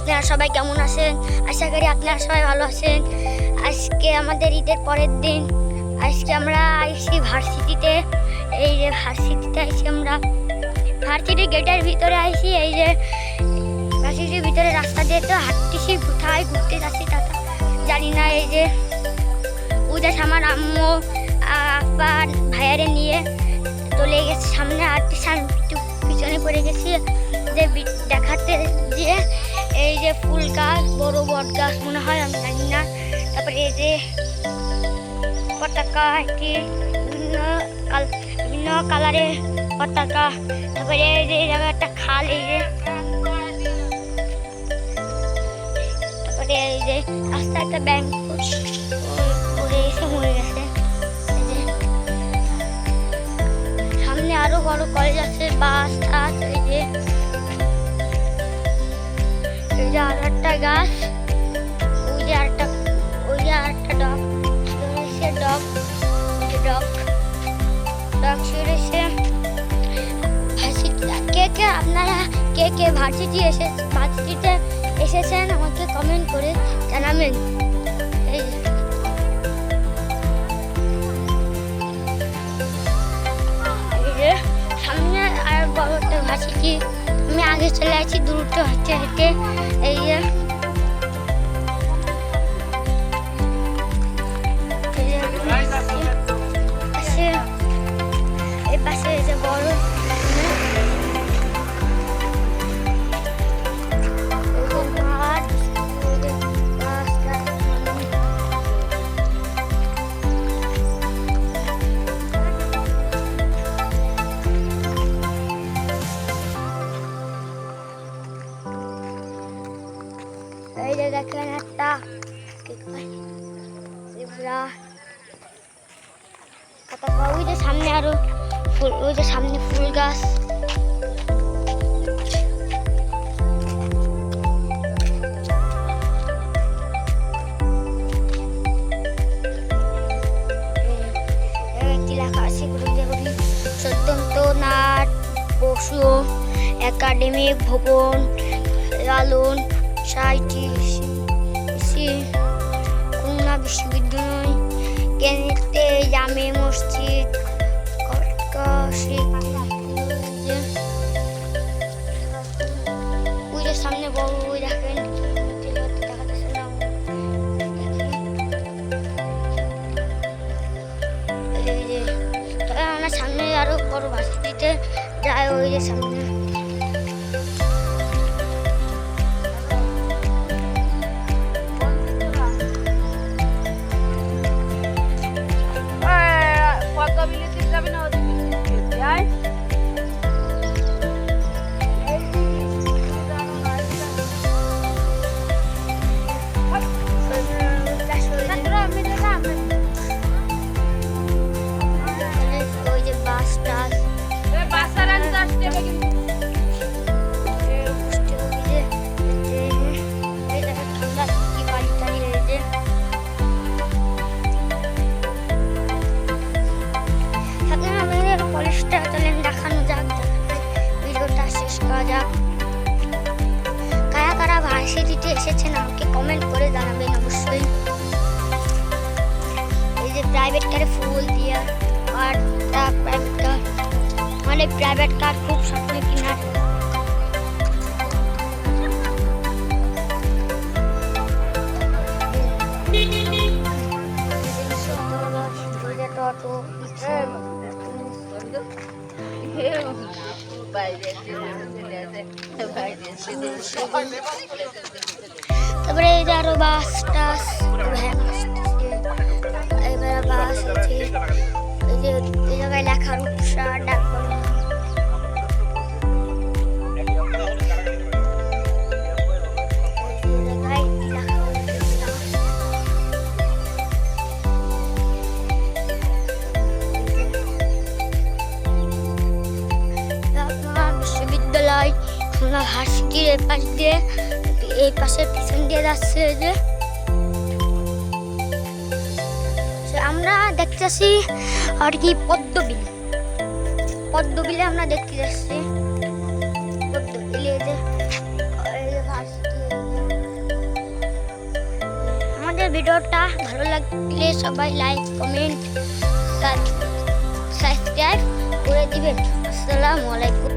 আপনারা সবাই কেমন আছেন? আশা করি আপনারা সবাই ভালো আছেন। আজকে আমাদের ঈদের পরের দিন। আজকে আমরা আইসি ভার্সিটিতে। এই যে ভার্সিটিতে আইসি আমরা, ভার্সিটির গেটের ভিতরে আইসি। এই যে ভার্সিটির ভিতরে রাস্তা দিয়ে তো হাঁটতেছি, কোথায় ঘুরতে যাচ্ছি তা জানি না। এই যে উদাস আমার আম্মু আপা ভাইয়ারে নিয়ে চলে গেছে সামনে, হাঁটতেছি আমি পিছনে পড়ে গেছি যে দেখাতে গিয়ে। এই যে ফুল গাছ, বড় বট গাছ মনে হয়, আমি জানি না। তারপরে এই যে পতাকা, কি বিভিন্ন কালারের পতাকা। তারপরে এই যে জায়গাটা খাল, এই যে তারপরে এই যে রাস্তা একটা ব্যাংক পড়ে এসে মরে গেছে। সামনে আরো বড় কলেজ আছে, বাস টাস। এই যে আর একটা গাছ, ওই যে আরেকটা ডগ সরেছে। আপনারা কে ভার্সিটিতে এসেছেন আমাকে কমেন্ট করে জানাবেন। এই যে সামনে আর বড় একটা ভার্সিটি, আমি আগে চলে আসছি দ্রুত হেঁটে হেঁটে। এই যে এই পাশে এই যে বড় এই যে দেখেন একটা ওই যে সামনে আরো ফুল, ওই যে সামনে ফুল গাছ। লেখা আছে সত্যেন্দ্রনাথ বসু একাডেমিক ভবন, লালন খুলনা বিশ্ববিদ্যালয়, কেনেতে জামে মসজিদ, ওই যে সামনে বড় ওই দেখেন আমরা সামনে আরো বড় ভার্সিটিতে যাই। ওই যে সামনে কলেজটা চলেন দেখানো যাক, ভিডিওটা শেষ করা যাক। কারা কারা ভার্সিটিতে এসেছেন আমাকে কমেন্ট করে জানাবেন অবশ্যই। এই যে প্রাইভেট কারে ফুল দিয়ে কারটা, প্রাইভেট কার মানে প্রাইভেট কার খুব স্বপ্ন কিনার। তারপরে এই যে আরো বাস টাস, এবার বাস আছে। এই যে এই জায়গায় লেখা রূপসা ডাকবাংলো। বিশ্ববিদ্যালয় খুলনা ভার্সিটির এই পাশ দিয়ে, এই পাশের পিছন দিয়ে যাচ্ছে। যে আমরা দেখতেছি আর কি পদ্মবিলে আমরা দেখতে যাচ্ছি। পদ্মবিলে যে ভার্সিটি আজকের ভিডিওটা ভালো লাগলে সবাই লাইক কমেন্ট সাবস্ক্রাইব করে দিবেন। আসসালামু আলাইকুম।